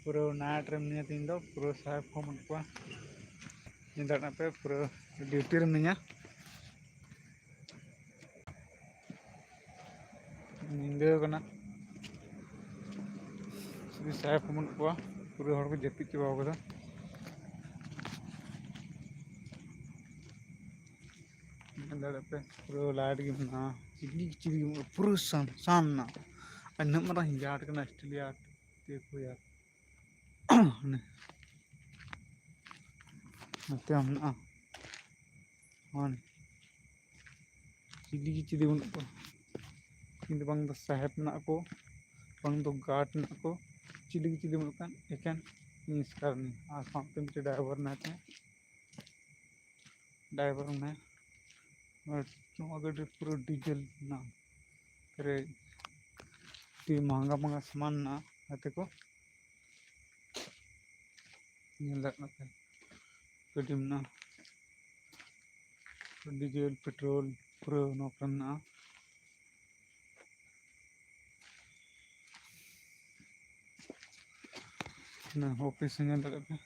पूरा नाइट रे मिया तीन दो पूरा साहेब को मन को निंदा पे पूरा ड्यूटी रे मिया निंदा कना साहेब को मन को पूरा हर को जपित चबा कदा निंदा पे पूरा लाइट की ना चिली चिली पूरा सान ना अन्य मरा हिंजाट कना ऑस्ट्रेलिया देखो यार नते हमना हाँ चिली चिली बन को किंतु बंग द साहेब ना को बंग द गार्ड ना को चिली चिली बन kan ikan इस करनी आसाम पे मुझे ड्राइवर ना थे ड्राइवर में और क्यों अगर पूरा डीजल ना करे ती महंगा महंगा सामान ना आते को ये लगना है कदम ना डीजल पेट्रोल पूरा ना करना ना ऑफिस में लगा पे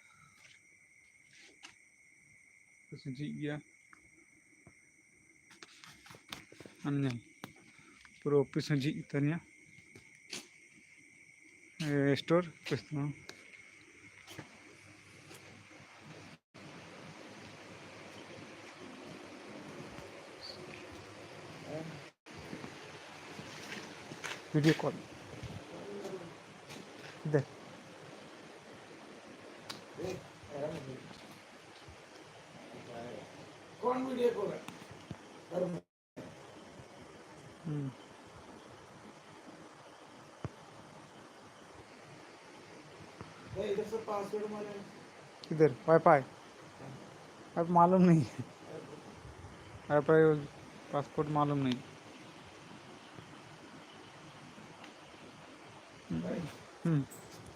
कुछ जी गया अन्य पूरा ऑफिस में जी तनिया स्टोर कुछ ना वीडियो कॉल इधर कौन वीडियो कॉल है इधर से पासवर्ड मारे इधर वाईफाई अब मालूम नहीं वाईफाई पासपोर्ट मालूम नहीं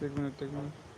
एक मिनट